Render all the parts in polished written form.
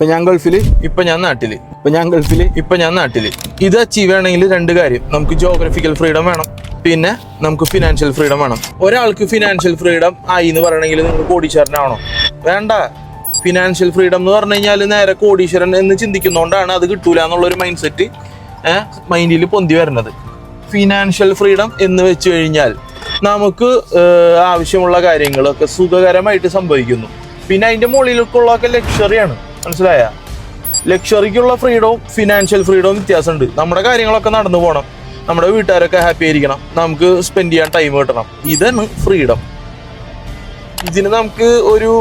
ഇപ്പം ഞാൻ ഗൾഫിൽ, ഇപ്പം ഞാൻ നാട്ടിൽ, ഇപ്പം ഞാൻ ഗൾഫിൽ, ഇപ്പം ഞാൻ നാട്ടിൽ. ഇത് അച്ചീവ് ചെയ്യണമെങ്കിൽ രണ്ട് കാര്യം. നമുക്ക് ജോഗ്രഫിക്കൽ ഫ്രീഡം വേണം, പിന്നെ നമുക്ക് ഫിനാൻഷ്യൽ ഫ്രീഡം വേണം. ഒരാൾക്ക് ഫിനാൻഷ്യൽ ഫ്രീഡം ആയി എന്ന് പറയണമെങ്കിൽ നിങ്ങൾ കോടീശ്വരനാണോ? വേണ്ട. ഫിനാൻഷ്യൽ ഫ്രീഡം എന്ന് പറഞ്ഞു കഴിഞ്ഞാൽ നേരെ കോടീശ്വരൻ എന്ന് ചിന്തിക്കുന്നതുകൊണ്ടാണ് അത് കിട്ടൂല എന്നുള്ളൊരു മൈൻഡ് സെറ്റ് മൈൻഡിൽ പൊന്തി വരുന്നത്. ഫിനാൻഷ്യൽ ഫ്രീഡം എന്ന് വെച്ച് കഴിഞ്ഞാൽ നമുക്ക് ആവശ്യമുള്ള കാര്യങ്ങളൊക്കെ സുഖകരമായിട്ട് സംഭവിക്കുന്നു. പിന്നെ അതിൻ്റെ മുകളിലേക്കുള്ളതൊക്കെ ലക്ഷറിയാണ്. മനസ്സിലായ? ലക്ഷറിക്കുള്ള ഫ്രീഡവും ഫിനാൻഷ്യൽ ഫ്രീഡവും വ്യത്യാസമുണ്ട്. നമ്മുടെ കാര്യങ്ങളൊക്കെ നടന്നു പോകണം, നമ്മുടെ വീട്ടുകാരൊക്കെ ഹാപ്പി ആയിരിക്കണം, നമുക്ക് സ്പെൻഡ് ചെയ്യാൻ ടൈം കിട്ടണം. ഇതാണ് ഫ്രീഡം. ഇതിന് നമുക്ക് ഒരു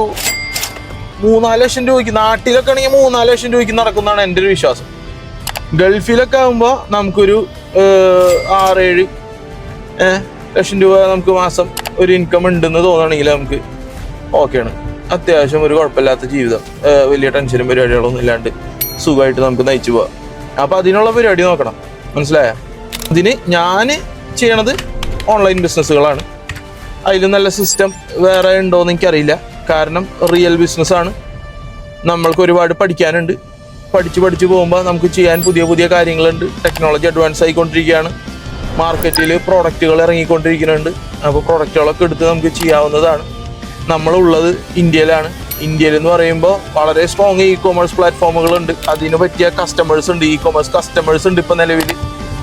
3-4 ലക്ഷം രൂപയ്ക്ക്, നാട്ടിലൊക്കെ ആണെങ്കിൽ 3-4 ലക്ഷം രൂപയ്ക്ക് നടക്കുന്നതാണ് എൻ്റെ ഒരു വിശ്വാസം. ഗൾഫിലൊക്കെ ആകുമ്പോൾ നമുക്കൊരു 6-7 ലക്ഷം രൂപ നമുക്ക് മാസം ഒരു ഇൻകം ഉണ്ടെന്ന് തോന്നുകയാണെങ്കിൽ നമുക്ക് ഓക്കെയാണ്. അത്യാവശ്യം ഒരു കുഴപ്പമില്ലാത്ത ജീവിതം, വലിയ ടെൻഷനും പരിപാടികളൊന്നും ഇല്ലാണ്ട് സുഖമായിട്ട് നമുക്ക് നയിച്ചു പോവാം. അപ്പോൾ അതിനുള്ള പരിപാടി നോക്കണം. മനസ്സിലായ? ഇതിന് ഞാൻ ചെയ്യണത് ഓൺലൈൻ ബിസിനസ്സുകളാണ്. അതിൽ നല്ല സിസ്റ്റം വേറെ ഉണ്ടോയെന്ന് എനിക്കറിയില്ല. കാരണം റിയൽ ബിസിനസ്സാണ്. നമ്മൾക്ക് ഒരുപാട് പഠിക്കാനുണ്ട്. പഠിച്ച് പോകുമ്പോൾ നമുക്ക് ചെയ്യാൻ പുതിയ പുതിയ കാര്യങ്ങളുണ്ട്. ടെക്നോളജി അഡ്വാൻസ് ആയിക്കൊണ്ടിരിക്കുകയാണ്. മാർക്കറ്റിൽ പ്രോഡക്റ്റുകൾ ഇറങ്ങിക്കൊണ്ടിരിക്കുന്നുണ്ട്. അപ്പോൾ പ്രോഡക്റ്റുകളൊക്കെ എടുത്ത് നമുക്ക് ചെയ്യാവുന്നതാണ്. നമ്മളുള്ളത് ഇന്ത്യയിലാണ്. ഇന്ത്യയിൽ എന്ന് പറയുമ്പോൾ വളരെ സ്ട്രോങ് ഇ-കൊമേഴ്സ് പ്ലാറ്റ്ഫോമുകളുണ്ട്. അതിന് പറ്റിയ കസ്റ്റമേഴ്സ് ഉണ്ട്. ഇ-കൊമേഴ്സ് കസ്റ്റമേഴ്സ് ഉണ്ട്. ഇപ്പോൾ നിലവിൽ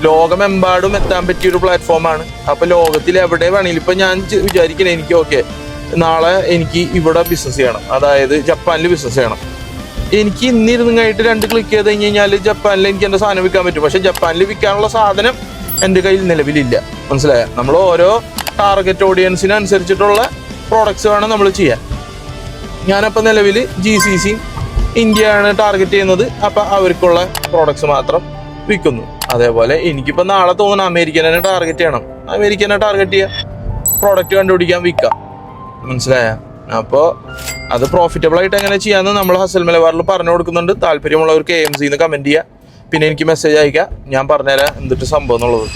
ലോകമെമ്പാടും എത്താൻ പറ്റിയൊരു പ്ലാറ്റ്ഫോമാണ്. അപ്പോൾ ലോകത്തിൽ എവിടെ വേണമെങ്കിലും, ഇപ്പം ഞാൻ വിചാരിക്കണേ എനിക്ക് ഓക്കെ നാളെ എനിക്ക് ഇവിടെ ബിസിനസ് ചെയ്യണം, അതായത് ജപ്പാനിൽ ബിസിനസ് ചെയ്യണം. എനിക്ക് ഇന്നിരുന്നായിട്ട് 2 ക്ലിക്ക് ചെയ്ത് കഴിഞ്ഞാൽ ജപ്പാനിൽ എനിക്ക് എൻ്റെ സാധനം വിൽക്കാൻ പറ്റും. പക്ഷേ ജപ്പാനിൽ വിൽക്കാനുള്ള സാധനം എൻ്റെ കയ്യിൽ നിലവിലില്ല. മനസ്സിലായ? നമ്മൾ ഓരോ ടാർഗറ്റ് ഓഡിയൻസിനനുസരിച്ചിട്ടുള്ള പ്രോഡക്ട്സ് വേണം നമ്മൾ ചെയ്യാൻ. ഞാനപ്പോൾ നിലവിൽ GCC ഇന്ത്യയാണ് ടാർഗറ്റ് ചെയ്യുന്നത്. അപ്പം അവർക്കുള്ള പ്രോഡക്ട്സ് മാത്രം വിൽക്കുന്നു. അതേപോലെ എനിക്കിപ്പോൾ നാളെ തോന്നുന്നു അമേരിക്കനെ ടാർഗറ്റ് ചെയ്യണം. അമേരിക്കനെ ടാർഗറ്റ് ചെയ്യാം, പ്രോഡക്റ്റ് കണ്ടുപിടിക്കാൻ, വിൽക്കാം. മനസ്സിലായ? അപ്പോൾ അത് പ്രോഫിറ്റബിൾ ആയിട്ട് എങ്ങനെ ചെയ്യാമെന്ന് നമ്മൾ ഹസൽ മലബാറിൽ പറഞ്ഞു കൊടുക്കുന്നുണ്ട്. താല്പര്യമുള്ളവർക്ക് AMC കമൻറ്റ് ചെയ്യുക. പിന്നെ എനിക്ക് മെസ്സേജ് അയക്കുക. ഞാൻ പറഞ്ഞുതരാം എന്തിട്ട് സംഭവം എന്നുള്ളത്.